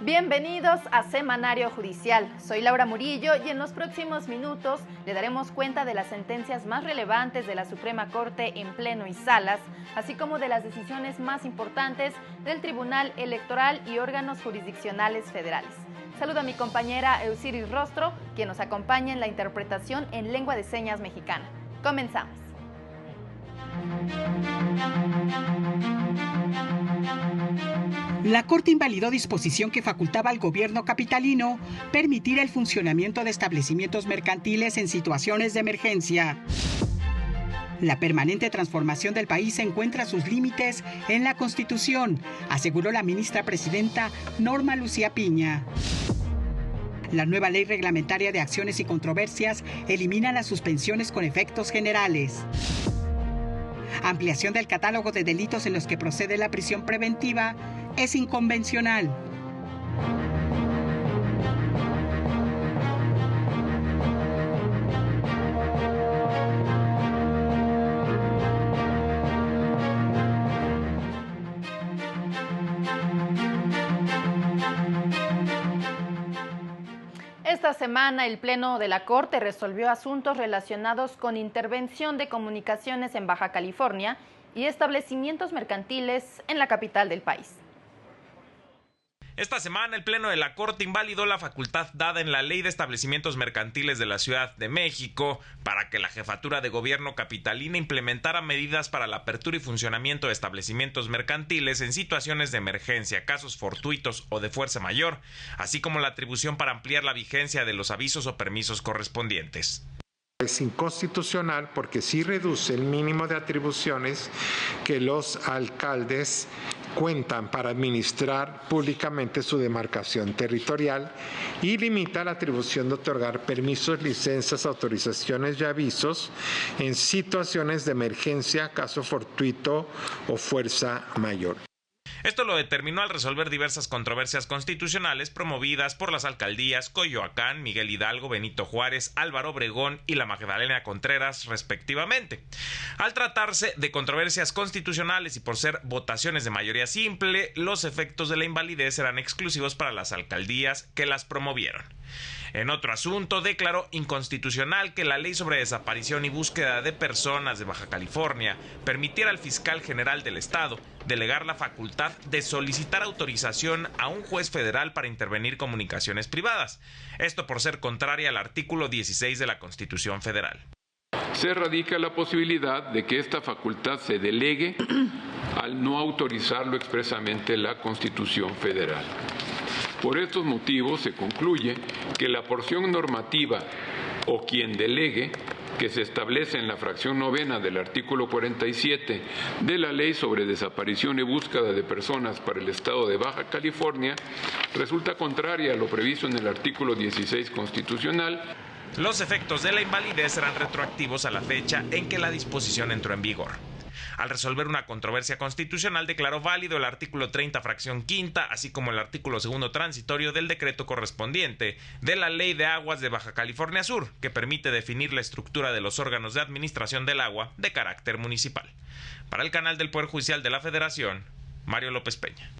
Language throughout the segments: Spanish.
Bienvenidos a Semanario Judicial. Soy Laura Murillo y en los próximos minutos le daremos cuenta de las sentencias más relevantes de la Suprema Corte en pleno y salas, así como de las decisiones más importantes del Tribunal Electoral y órganos jurisdiccionales federales. Saludo a mi compañera Eusiris Rostro, quien nos acompaña en la interpretación en lengua de señas mexicana. Comenzamos. La Corte invalidó disposición que facultaba al gobierno capitalino permitir el funcionamiento de establecimientos mercantiles en situaciones de emergencia. La permanente transformación del país encuentra sus límites en la Constitución, aseguró la ministra presidenta Norma Lucía Piña. La nueva ley reglamentaria de acciones y controversias elimina las suspensiones con efectos generales. Ampliación del catálogo de delitos en los que procede la prisión preventiva es inconvencional. Esta semana el Pleno de la Corte resolvió asuntos relacionados con intervención de comunicaciones en Baja California y establecimientos mercantiles en la capital del país. Esta semana el Pleno de la Corte invalidó la facultad dada en la Ley de Establecimientos Mercantiles de la Ciudad de México para que la Jefatura de Gobierno capitalina implementara medidas para la apertura y funcionamiento de establecimientos mercantiles en situaciones de emergencia, casos fortuitos o de fuerza mayor, así como la atribución para ampliar la vigencia de los avisos o permisos correspondientes. Es inconstitucional porque sí reduce el mínimo de atribuciones que los alcaldes cuentan para administrar públicamente su demarcación territorial y limita la atribución de otorgar permisos, licencias, autorizaciones y avisos en situaciones de emergencia, caso fortuito o fuerza mayor. Esto lo determinó al resolver diversas controversias constitucionales promovidas por las alcaldías Coyoacán, Miguel Hidalgo, Benito Juárez, Álvaro Obregón y la Magdalena Contreras, respectivamente. Al tratarse de controversias constitucionales y por ser votaciones de mayoría simple, los efectos de la invalidez serán exclusivos para las alcaldías que las promovieron. En otro asunto, declaró inconstitucional que la ley sobre desaparición y búsqueda de personas de Baja California permitiera al fiscal general del estado delegar la facultad de solicitar autorización a un juez federal para intervenir comunicaciones privadas, esto por ser contraria al artículo 16 de la Constitución Federal. Se radica la posibilidad de que esta facultad se delegue al no autorizarlo expresamente la Constitución Federal. Por estos motivos se concluye que la porción normativa o quien delegue que se establece en la fracción novena del artículo 47 de la Ley sobre Desaparición y Búsqueda de Personas para el Estado de Baja California resulta contraria a lo previsto en el artículo 16 constitucional. Los efectos de la invalidez serán retroactivos a la fecha en que la disposición entró en vigor. Al resolver una controversia constitucional, declaró válido el artículo 30, fracción quinta, así como el artículo segundo transitorio del decreto correspondiente de la Ley de Aguas de Baja California Sur, que permite definir la estructura de los órganos de administración del agua de carácter municipal. Para el canal del Poder Judicial de la Federación, Mario López Peña.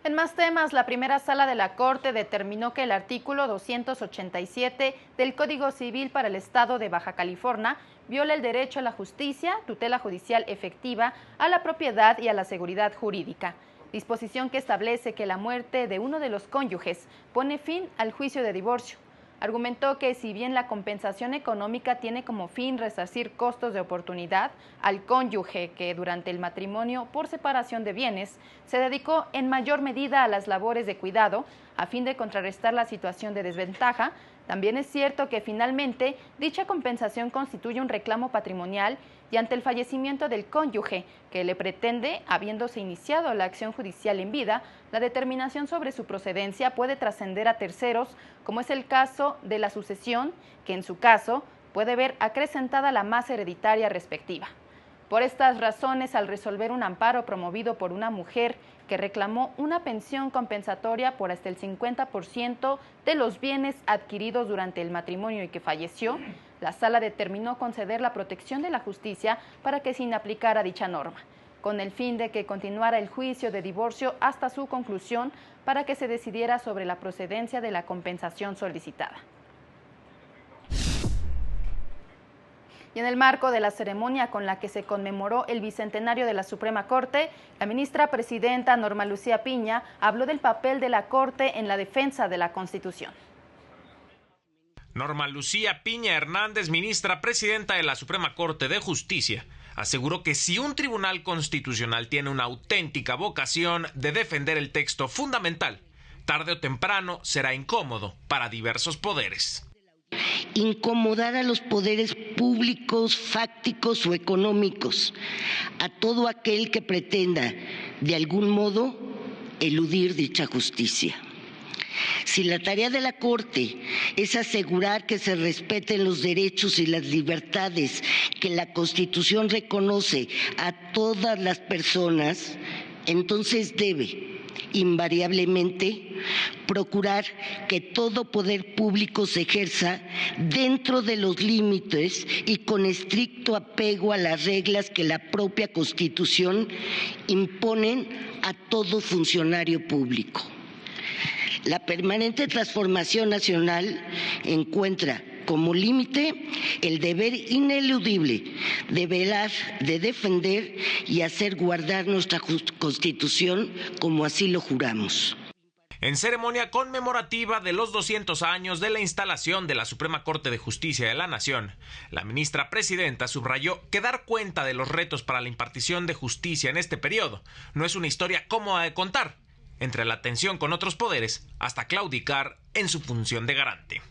En más temas, la primera sala de la Corte determinó que el artículo 287 del Código Civil para el Estado de Baja California viola el derecho a la justicia, tutela judicial efectiva, a la propiedad y a la seguridad jurídica, disposición que establece que la muerte de uno de los cónyuges pone fin al juicio de divorcio. Argumentó que si bien la compensación económica tiene como fin resarcir costos de oportunidad al cónyuge que durante el matrimonio por separación de bienes se dedicó en mayor medida a las labores de cuidado a fin de contrarrestar la situación de desventaja, también es cierto que finalmente dicha compensación constituye un reclamo patrimonial y ante el fallecimiento del cónyuge que le pretende, habiéndose iniciado la acción judicial en vida, la determinación sobre su procedencia puede trascender a terceros, como es el caso de la sucesión, que en su caso puede ver acrecentada la masa hereditaria respectiva. Por estas razones, al resolver un amparo promovido por una mujer que reclamó una pensión compensatoria por hasta el 50% de los bienes adquiridos durante el matrimonio y que falleció, la sala determinó conceder la protección de la justicia para que se inaplicara dicha norma. con el fin de que continuara el juicio de divorcio hasta su conclusión para que se decidiera sobre la procedencia de la compensación solicitada. Y en el marco de la ceremonia con la que se conmemoró el bicentenario de la Suprema Corte, la ministra presidenta Norma Lucía Piña habló del papel de la Corte en la defensa de la Constitución. Norma Lucía Piña Hernández, ministra presidenta de la Suprema Corte de Justicia, aseguró que si un tribunal constitucional tiene una auténtica vocación de defender el texto fundamental, tarde o temprano será incómodo para diversos poderes. Incomodar a los poderes públicos, fácticos o económicos, a todo aquel que pretenda, de algún modo, eludir dicha justicia. Si la tarea de la Corte es asegurar que se respeten los derechos y las libertades que la Constitución reconoce a todas las personas, entonces debe, invariablemente, procurar que todo poder público se ejerza dentro de los límites y con estricto apego a las reglas que la propia Constitución imponen a todo funcionario público. La permanente transformación nacional encuentra como límite el deber ineludible de velar, de defender y hacer guardar nuestra Constitución como así lo juramos. En ceremonia conmemorativa de los 200 años de la instalación de la Suprema Corte de Justicia de la Nación, la ministra presidenta subrayó que dar cuenta de los retos para la impartición de justicia en este periodo no es una historia cómoda de contar, entre la tensión con otros poderes hasta claudicar en su función de garante.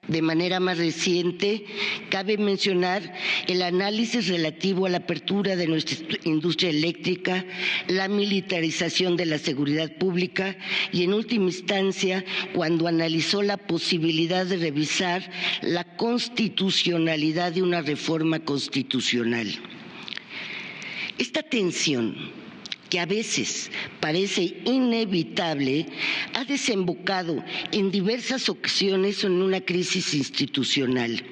De manera más reciente, cabe mencionar el análisis relativo a la apertura de nuestra industria eléctrica, la militarización de la seguridad pública y, en última instancia, cuando analizó la posibilidad de revisar la constitucionalidad de una reforma constitucional. Esta tensión, que a veces parece inevitable, ha desembocado en diversas ocasiones en una crisis institucional.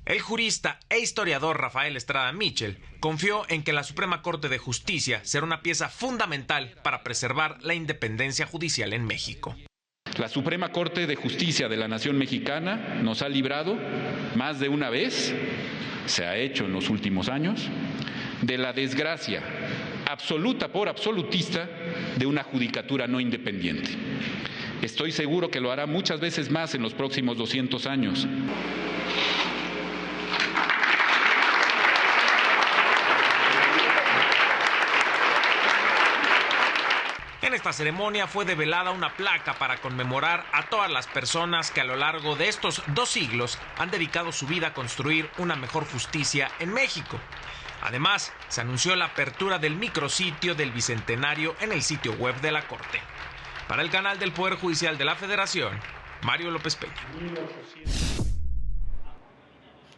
El jurista e historiador Rafael Estrada Mitchell confió en que la Suprema Corte de Justicia será una pieza fundamental para preservar la independencia judicial en México. La Suprema Corte de Justicia de la Nación Mexicana nos ha librado más de una vez, se ha hecho en los últimos años, de la desgracia absoluta por absolutista de una judicatura no independiente. Estoy seguro que lo hará muchas veces más en los próximos 200 años. En esta ceremonia fue develada una placa para conmemorar a todas las personas que a lo largo de estos 2 siglos han dedicado su vida a construir una mejor justicia en México. Además, se anunció la apertura del micrositio del Bicentenario en el sitio web de la Corte. Para el canal del Poder Judicial de la Federación, Mario López Peña.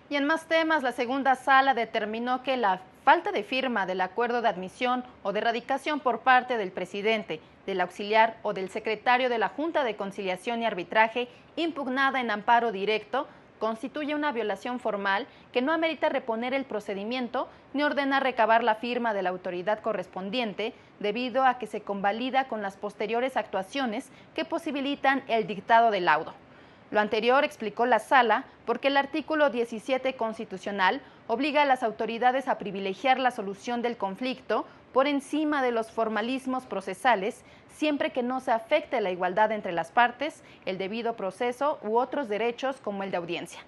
Y en más temas, la segunda sala determinó que la falta de firma del acuerdo de admisión o de radicación por parte del presidente, del auxiliar o del secretario de la Junta de Conciliación y Arbitraje impugnada en amparo directo constituye una violación formal que no amerita reponer el procedimiento ni ordena recabar la firma de la autoridad correspondiente debido a que se convalida con las posteriores actuaciones que posibilitan el dictado del laudo. Lo anterior, explicó la sala, porque el artículo 17 constitucional obliga a las autoridades a privilegiar la solución del conflicto por encima de los formalismos procesales, siempre que no se afecte la igualdad entre las partes, el debido proceso u otros derechos como el de audiencia.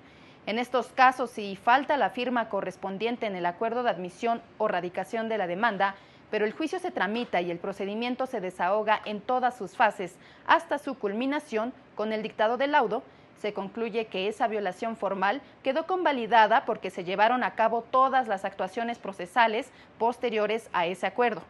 En estos casos, si falta la firma correspondiente en el acuerdo de admisión o radicación de la demanda, pero el juicio se tramita y el procedimiento se desahoga en todas sus fases hasta su culminación con el dictado del laudo, se concluye que esa violación formal quedó convalidada porque se llevaron a cabo todas las actuaciones procesales posteriores a ese acuerdo.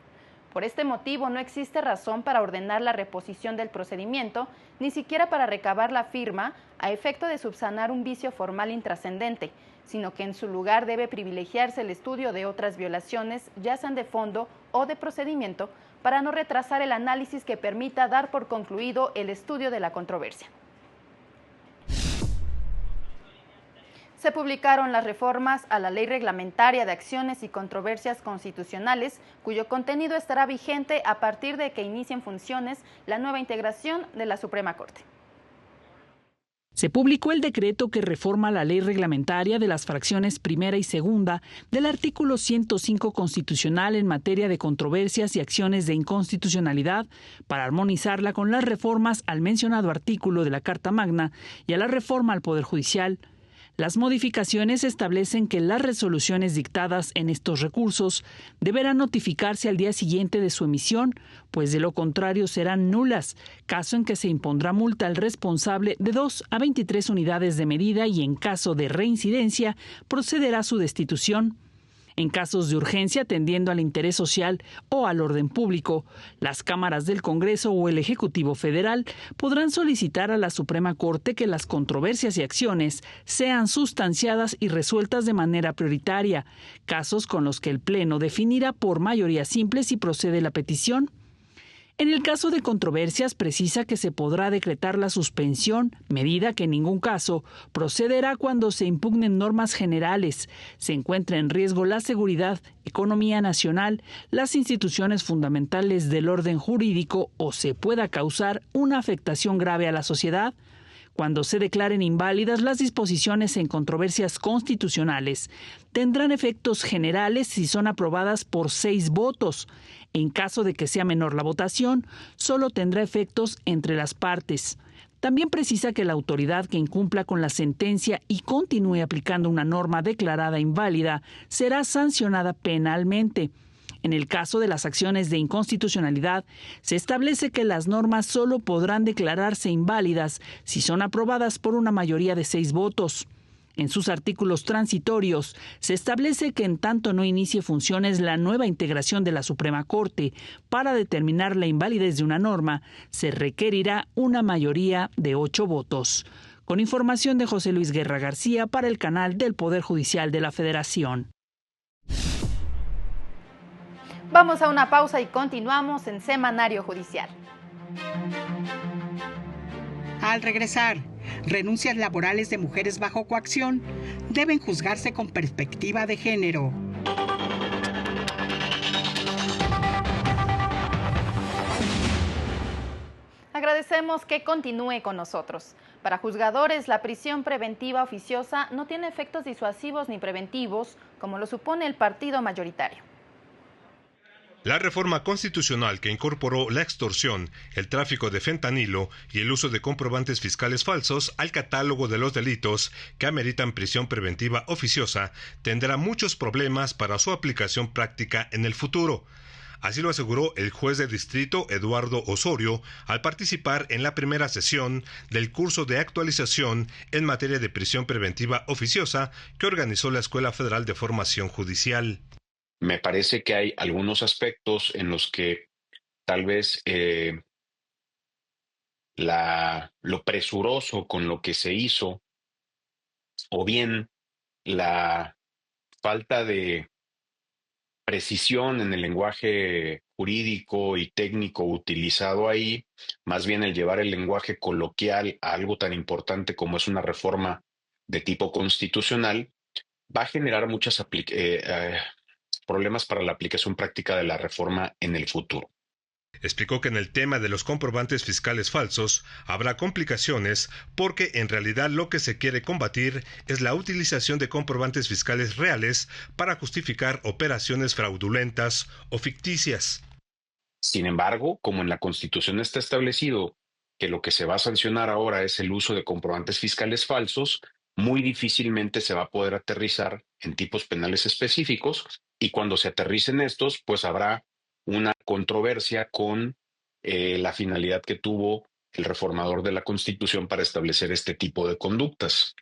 Por este motivo, no existe razón para ordenar la reposición del procedimiento, ni siquiera para recabar la firma a efecto de subsanar un vicio formal intrascendente, sino que en su lugar debe privilegiarse el estudio de otras violaciones, ya sean de fondo o de procedimiento, para no retrasar el análisis que permita dar por concluido el estudio de la controversia. Se publicaron las reformas a la Ley Reglamentaria de Acciones y Controversias Constitucionales, cuyo contenido estará vigente a partir de que inicien funciones la nueva integración de la Suprema Corte. Se publicó el decreto que reforma la ley reglamentaria de las fracciones primera y segunda del artículo 105 constitucional en materia de controversias y acciones de inconstitucionalidad para armonizarla con las reformas al mencionado artículo de la Carta Magna y a la reforma al Poder Judicial. Las modificaciones establecen que las resoluciones dictadas en estos recursos deberán notificarse al día siguiente de su emisión, pues de lo contrario serán nulas, caso en que se impondrá multa al responsable de 2 a 23 unidades de medida y en caso de reincidencia procederá a su destitución. En casos de urgencia tendiendo al interés social o al orden público, las cámaras del Congreso o el Ejecutivo Federal podrán solicitar a la Suprema Corte que las controversias y acciones sean sustanciadas y resueltas de manera prioritaria, casos con los que el Pleno definirá por mayoría simple si procede la petición. En el caso de controversias, precisa que se podrá decretar la suspensión, medida que en ningún caso procederá cuando se impugnen normas generales, se encuentre en riesgo la seguridad, economía nacional, las instituciones fundamentales del orden jurídico o se pueda causar una afectación grave a la sociedad. Cuando se declaren inválidas las disposiciones en controversias constitucionales, tendrán efectos generales si son aprobadas por 6 votos. En caso de que sea menor la votación, solo tendrá efectos entre las partes. También precisa que la autoridad que incumpla con la sentencia y continúe aplicando una norma declarada inválida será sancionada penalmente. En el caso de las acciones de inconstitucionalidad, se establece que las normas solo podrán declararse inválidas si son aprobadas por una mayoría de 6 votos. En sus artículos transitorios, se establece que en tanto no inicie funciones la nueva integración de la Suprema Corte para determinar la invalidez de una norma, se requerirá una mayoría de 8 votos. Con información de José Luis Guerra García para el canal del Poder Judicial de la Federación. Vamos a una pausa y continuamos en Semanario Judicial. Al regresar, renuncias laborales de mujeres bajo coacción deben juzgarse con perspectiva de género. Agradecemos que continúe con nosotros. Para juzgadores, la prisión preventiva oficiosa no tiene efectos disuasivos ni preventivos, como lo supone el partido mayoritario. La reforma constitucional que incorporó la extorsión, el tráfico de fentanilo y el uso de comprobantes fiscales falsos al catálogo de los delitos que ameritan prisión preventiva oficiosa tendrá muchos problemas para su aplicación práctica en el futuro. Así lo aseguró el juez de distrito Eduardo Osorio al participar en la primera sesión del curso de actualización en materia de prisión preventiva oficiosa que organizó la Escuela Federal de Formación Judicial. Me parece que hay algunos aspectos en los que tal vez lo presuroso con lo que se hizo, o bien la falta de precisión en el lenguaje jurídico y técnico utilizado ahí, más bien el llevar el lenguaje coloquial a algo tan importante como es una reforma de tipo constitucional, va a generar muchos problemas para la aplicación práctica de la reforma en el futuro. Explicó que en el tema de los comprobantes fiscales falsos habrá complicaciones porque en realidad lo que se quiere combatir es la utilización de comprobantes fiscales reales para justificar operaciones fraudulentas o ficticias. Sin embargo, como en la Constitución está establecido que lo que se va a sancionar ahora es el uso de comprobantes fiscales falsos, muy difícilmente se va a poder aterrizar en tipos penales específicos, y cuando se aterricen estos, pues habrá una controversia con la finalidad que tuvo el reformador de la Constitución para establecer este tipo de conductas.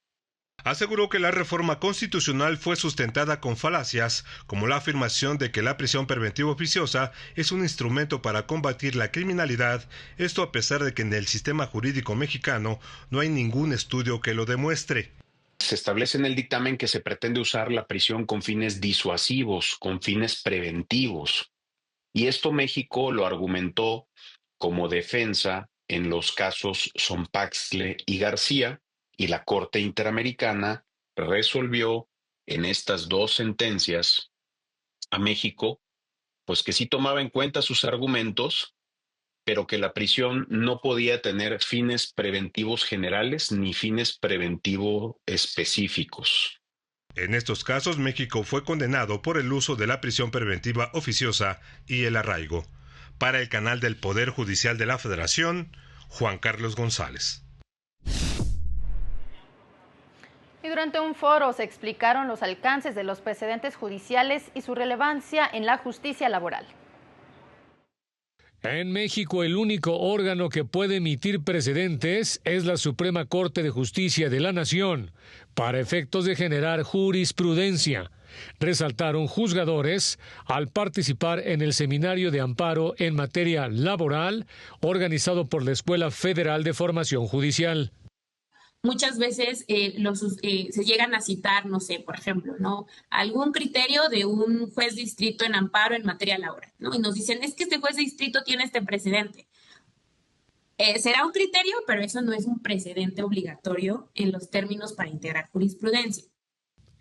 Aseguró que la reforma constitucional fue sustentada con falacias, como la afirmación de que la prisión preventiva oficiosa es un instrumento para combatir la criminalidad, esto a pesar de que en el sistema jurídico mexicano no hay ningún estudio que lo demuestre. Se establece en el dictamen que se pretende usar la prisión con fines disuasivos, con fines preventivos. Y esto México lo argumentó como defensa en los casos Sonpaxtle y García, y la Corte Interamericana resolvió en estas dos sentencias a México, pues que sí tomaba en cuenta sus argumentos, pero que la prisión no podía tener fines preventivos generales ni fines preventivos específicos. En estos casos, México fue condenado por el uso de la prisión preventiva oficiosa y el arraigo. Para el canal del Poder Judicial de la Federación, Juan Carlos González. Y durante un foro se explicaron los alcances de los precedentes judiciales y su relevancia en la justicia laboral. En México, el único órgano que puede emitir precedentes es la Suprema Corte de Justicia de la Nación, para efectos de generar jurisprudencia, resaltaron juzgadores al participar en el Seminario de Amparo en Materia Laboral, organizado por la Escuela Federal de Formación Judicial. Muchas veces se llegan a citar, no sé, por ejemplo, ¿no?, algún criterio de un juez de distrito en amparo en materia laboral, ¿no? Y nos dicen, es que este juez de distrito tiene este precedente. Será un criterio, pero eso no es un precedente obligatorio en los términos para integrar jurisprudencia.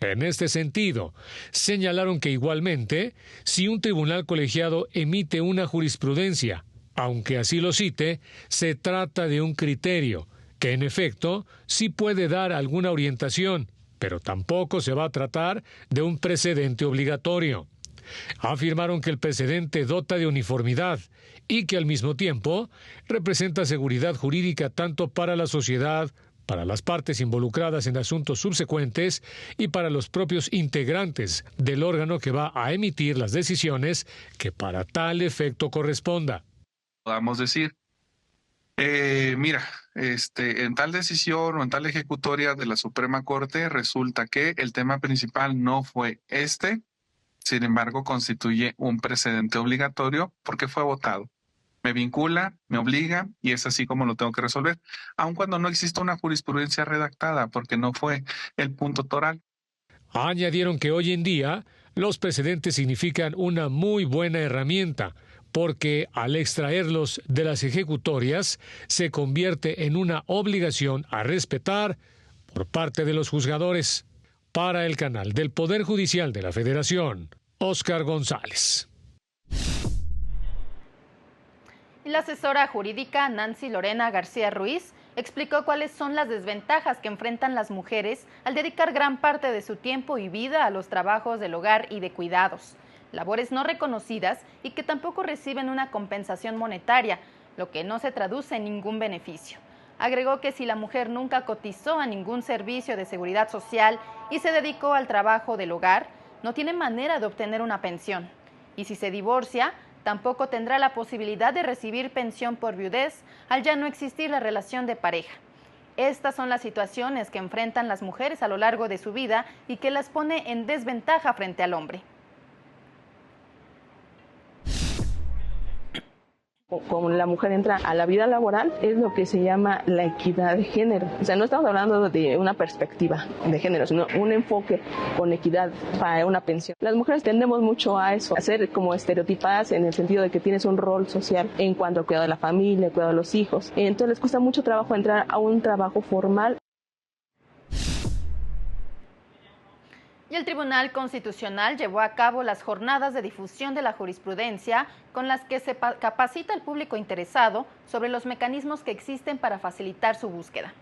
En este sentido, señalaron que igualmente, si un tribunal colegiado emite una jurisprudencia, aunque así lo cite, se trata de un criterio que en efecto sí puede dar alguna orientación, pero tampoco se va a tratar de un precedente obligatorio. Afirmaron que el precedente dota de uniformidad y que al mismo tiempo representa seguridad jurídica tanto para la sociedad, para las partes involucradas en asuntos subsecuentes y para los propios integrantes del órgano que va a emitir las decisiones que para tal efecto corresponda. Podamos decir, en tal decisión o en tal ejecutoria de la Suprema Corte resulta que el tema principal no fue sin embargo constituye un precedente obligatorio porque fue votado. Me vincula, me obliga y es así como lo tengo que resolver, aun cuando no exista una jurisprudencia redactada porque no fue el punto toral. Añadieron que hoy en día los precedentes significan una muy buena herramienta, porque al extraerlos de las ejecutorias se convierte en una obligación a respetar por parte de los juzgadores. Para el canal del Poder Judicial de la Federación, Óscar González. La asesora jurídica Nancy Lorena García Ruiz explicó cuáles son las desventajas que enfrentan las mujeres al dedicar gran parte de su tiempo y vida a los trabajos del hogar y de cuidados, labores no reconocidas y que tampoco reciben una compensación monetaria, lo que no se traduce en ningún beneficio. Agregó que si la mujer nunca cotizó a ningún servicio de seguridad social y se dedicó al trabajo del hogar, no tiene manera de obtener una pensión. Y si se divorcia, tampoco tendrá la posibilidad de recibir pensión por viudez al ya no existir la relación de pareja. Estas son las situaciones que enfrentan las mujeres a lo largo de su vida y que las pone en desventaja frente al hombre. Cuando la mujer entra a la vida laboral es lo que se llama la equidad de género. O sea, no estamos hablando de una perspectiva de género, sino un enfoque con equidad para una pensión. Las mujeres tendemos mucho a eso, a ser como estereotipadas en el sentido de que tienes un rol social en cuanto al cuidado de la familia, cuidado de los hijos. Entonces les cuesta mucho trabajo entrar a un trabajo formal. Y el Tribunal Constitucional llevó a cabo las jornadas de difusión de la jurisprudencia con las que se capacita al público interesado sobre los mecanismos que existen para facilitar su búsqueda.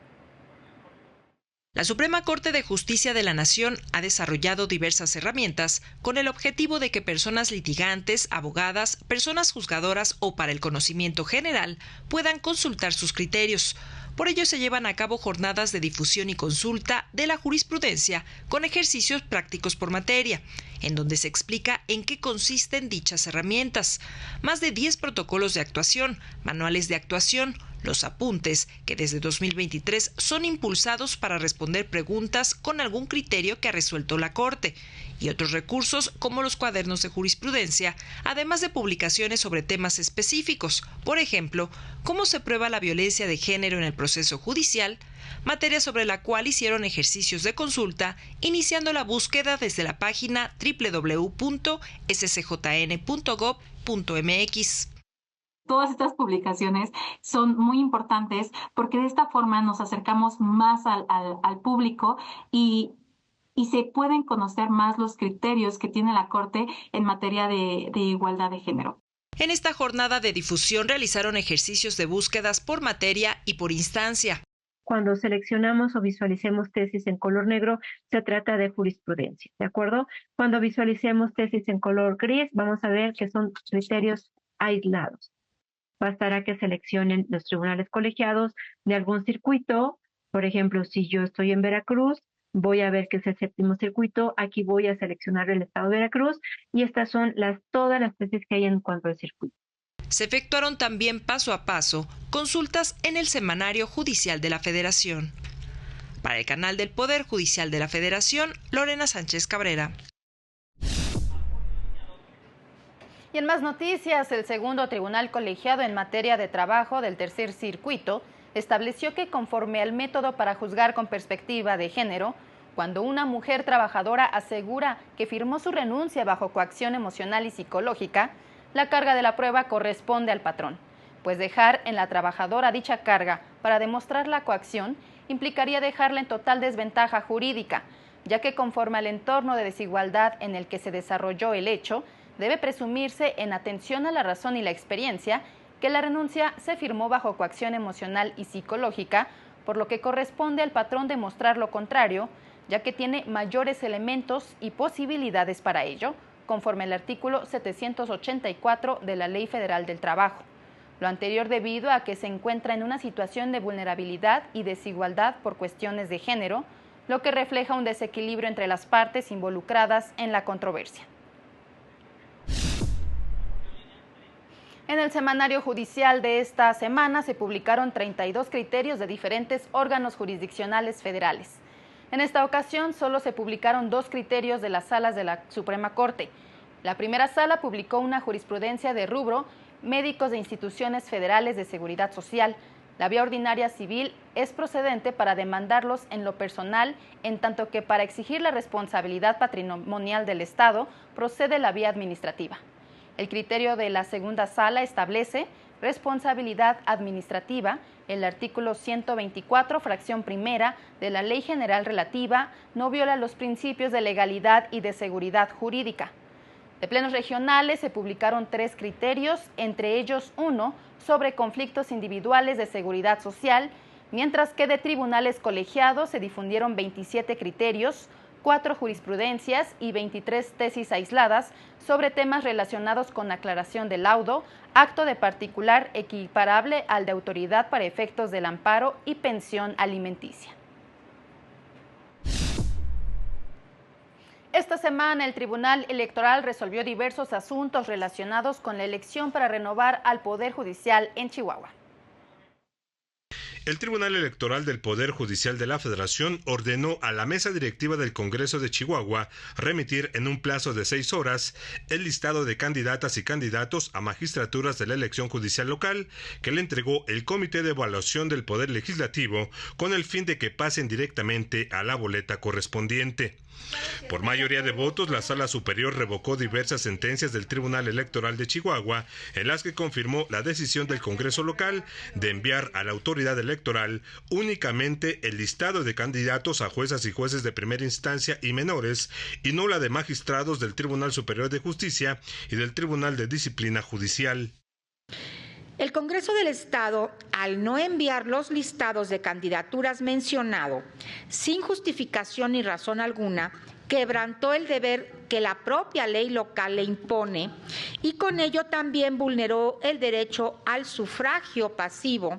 La Suprema Corte de Justicia de la Nación ha desarrollado diversas herramientas con el objetivo de que personas litigantes, abogadas, personas juzgadoras o para el conocimiento general puedan consultar sus criterios. Por ello se llevan a cabo jornadas de difusión y consulta de la jurisprudencia con ejercicios prácticos por materia, en donde se explica en qué consisten dichas herramientas, más de 10 protocolos de actuación, manuales de actuación, los apuntes, que desde 2023 son impulsados para responder preguntas con algún criterio que ha resuelto la Corte, y otros recursos como los cuadernos de jurisprudencia, además de publicaciones sobre temas específicos, por ejemplo, cómo se prueba la violencia de género en el proceso judicial, materia sobre la cual hicieron ejercicios de consulta, iniciando la búsqueda desde la página www.scjn.gov.mx. Todas estas publicaciones son muy importantes porque de esta forma nos acercamos más al público y y se pueden conocer más los criterios que tiene la Corte en materia de igualdad de género. En esta jornada de difusión realizaron ejercicios de búsquedas por materia y por instancia. Cuando seleccionamos o visualicemos tesis en color negro, se trata de jurisprudencia, ¿de acuerdo? Cuando visualicemos tesis en color gris, vamos a ver que son criterios aislados. Bastará que seleccionen los tribunales colegiados de algún circuito. Por ejemplo, si yo estoy en Veracruz, voy a ver que es el 7º circuito, aquí voy a seleccionar el estado de Veracruz y estas son todas las tesis que hay en cuanto al circuito. Se efectuaron también paso a paso consultas en el Semanario Judicial de la Federación. Para el canal del Poder Judicial de la Federación, Lorena Sánchez Cabrera. Y en más noticias, el segundo tribunal colegiado en materia de trabajo del tercer circuito estableció que conforme al método para juzgar con perspectiva de género, cuando una mujer trabajadora asegura que firmó su renuncia bajo coacción emocional y psicológica, la carga de la prueba corresponde al patrón, pues dejar en la trabajadora dicha carga para demostrar la coacción implicaría dejarla en total desventaja jurídica, ya que conforme al entorno de desigualdad en el que se desarrolló el hecho, debe presumirse en atención a la razón y la experiencia que la renuncia se firmó bajo coacción emocional y psicológica, por lo que corresponde al patrón demostrar lo contrario, ya que tiene mayores elementos y posibilidades para ello, conforme al artículo 784 de la Ley Federal del Trabajo. Lo anterior debido a que se encuentra en una situación de vulnerabilidad y desigualdad por cuestiones de género, lo que refleja un desequilibrio entre las partes involucradas en la controversia. En el semanario judicial de esta semana se publicaron 32 criterios de diferentes órganos jurisdiccionales federales. En esta ocasión solo se publicaron 2 criterios de las salas de la Suprema Corte. La primera sala publicó una jurisprudencia de rubro médicos de instituciones federales de seguridad social. La vía ordinaria civil es procedente para demandarlos en lo personal, en tanto que para exigir la responsabilidad patrimonial del Estado procede la vía administrativa. El criterio de la segunda sala establece responsabilidad administrativa. El artículo 124, fracción primera de la Ley General relativa no viola los principios de legalidad y de seguridad jurídica. De plenos regionales se publicaron 3 criterios, entre ellos uno sobre conflictos individuales de seguridad social, mientras que de tribunales colegiados se difundieron 27 criterios, 4 jurisprudencias y 23 tesis aisladas sobre temas relacionados con aclaración de laudo, acto de particular equiparable al de autoridad para efectos del amparo y pensión alimenticia. Esta semana el Tribunal Electoral resolvió diversos asuntos relacionados con la elección para renovar al Poder Judicial en Chihuahua. El Tribunal Electoral del Poder Judicial de la Federación ordenó a la Mesa Directiva del Congreso de Chihuahua remitir en un plazo de 6 horas el listado de candidatas y candidatos a magistraturas de la elección judicial local que le entregó el Comité de Evaluación del Poder Legislativo con el fin de que pasen directamente a la boleta correspondiente. Por mayoría de votos, la Sala Superior revocó diversas sentencias del Tribunal Electoral de Chihuahua en las que confirmó la decisión del Congreso local de enviar a la autoridad electoral únicamente el listado de candidatos a juezas y jueces de primera instancia y menores y no la de magistrados del Tribunal Superior de Justicia y del Tribunal de Disciplina Judicial. El Congreso del Estado, al no enviar los listados de candidaturas mencionado, sin justificación ni razón alguna, quebrantó el deber que la propia ley local le impone y con ello también vulneró el derecho al sufragio pasivo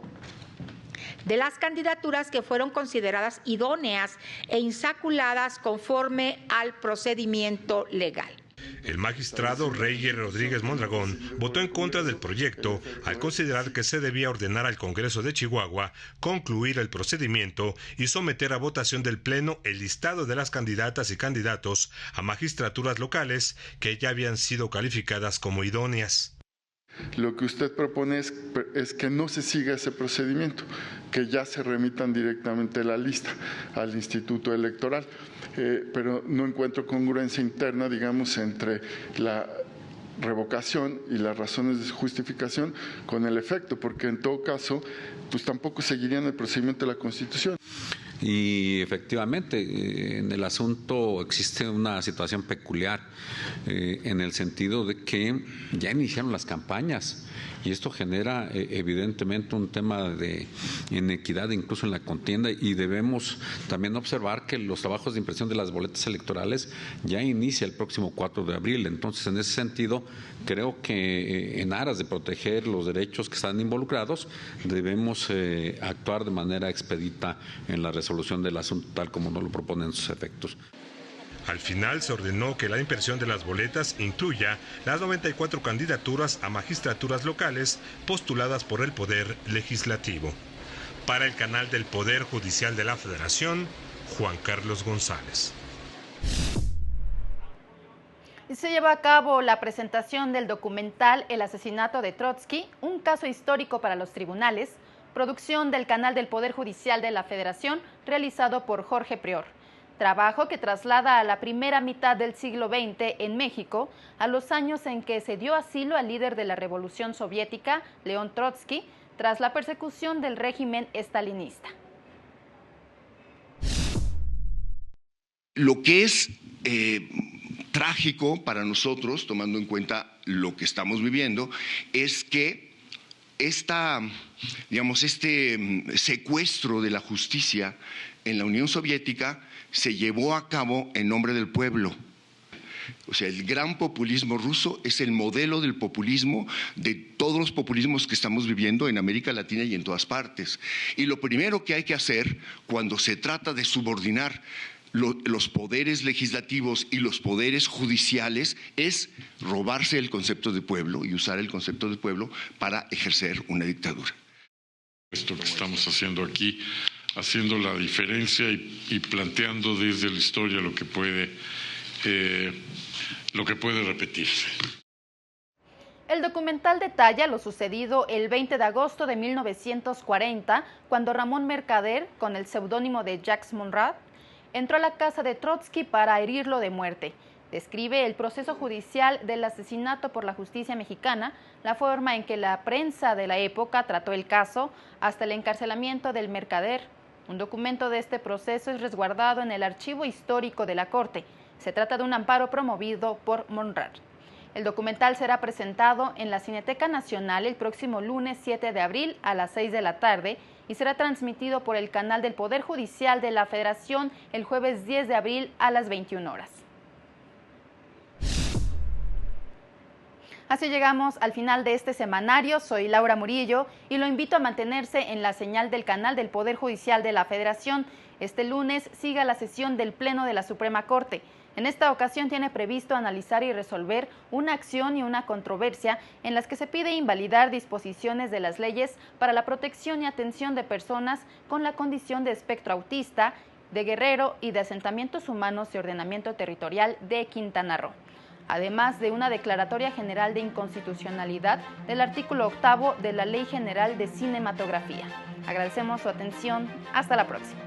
de las candidaturas que fueron consideradas idóneas e insaculadas conforme al procedimiento legal. El magistrado Reyes Rodríguez Mondragón votó en contra del proyecto al considerar que se debía ordenar al Congreso de Chihuahua concluir el procedimiento y someter a votación del Pleno el listado de las candidatas y candidatos a magistraturas locales que ya habían sido calificadas como idóneas. Lo que usted propone es que no se siga ese procedimiento, que ya se remitan directamente la lista al Instituto Electoral, pero no encuentro congruencia interna, digamos, entre la revocación y las razones de justificación con el efecto, porque en todo caso, pues tampoco seguirían el procedimiento de la Constitución. Y efectivamente, en el asunto existe una situación peculiar en el sentido de que ya iniciaron las campañas y esto genera evidentemente un tema de inequidad incluso en la contienda, y debemos también observar que los trabajos de impresión de las boletas electorales ya inicia el próximo 4 de abril. Entonces, en ese sentido, creo que en aras de proteger los derechos que están involucrados, debemos actuar de manera expedita en la resolución del asunto tal como nos lo proponen sus efectos. Al final se ordenó que la impresión de las boletas incluya las 94 candidaturas a magistraturas locales postuladas por el Poder Legislativo. Para el canal del Poder Judicial de la Federación, Juan Carlos González. Se llevó a cabo la presentación del documental El asesinato de Trotsky, un caso histórico para los tribunales, producción del canal del Poder Judicial de la Federación, realizado por Jorge Prior. Trabajo que traslada a la primera mitad del siglo XX en México, a los años en que se dio asilo al líder de la Revolución Soviética, León Trotsky, tras la persecución del régimen estalinista. Lo que es trágico para nosotros, tomando en cuenta lo que estamos viviendo, es que este secuestro de la justicia en la Unión Soviética se llevó a cabo en nombre del pueblo. O sea, el gran populismo ruso es el modelo del populismo, de todos los populismos que estamos viviendo en América Latina y en todas partes. Y lo primero que hay que hacer cuando se trata de subordinar los poderes legislativos y los poderes judiciales es robarse el concepto de pueblo y usar el concepto de pueblo para ejercer una dictadura. Esto que estamos haciendo aquí, haciendo la diferencia y planteando desde la historia lo que puede repetirse. El documental detalla lo sucedido el 20 de agosto de 1940, cuando Ramón Mercader, con el seudónimo de Jacques Monrad, entró a la casa de Trotsky para herirlo de muerte. Describe el proceso judicial del asesinato por la justicia mexicana, la forma en que la prensa de la época trató el caso, hasta el encarcelamiento del Mercader. Un documento de este proceso es resguardado en el archivo histórico de la Corte. Se trata de un amparo promovido por Monrad. El documental será presentado en la Cineteca Nacional el próximo lunes 7 de abril a las 6 de la tarde y será transmitido por el canal del Poder Judicial de la Federación el jueves 10 de abril a las 21 horas. Así llegamos al final de este semanario. Soy Laura Murillo y lo invito a mantenerse en la señal del canal del Poder Judicial de la Federación. Este lunes siga la sesión del Pleno de la Suprema Corte. En esta ocasión tiene previsto analizar y resolver una acción y una controversia en las que se pide invalidar disposiciones de las leyes para la protección y atención de personas con la condición de espectro autista, de Guerrero y de asentamientos humanos y ordenamiento territorial de Quintana Roo, además de una declaratoria general de inconstitucionalidad del artículo 8 de la Ley General de Cinematografía. Agradecemos su atención. Hasta la próxima.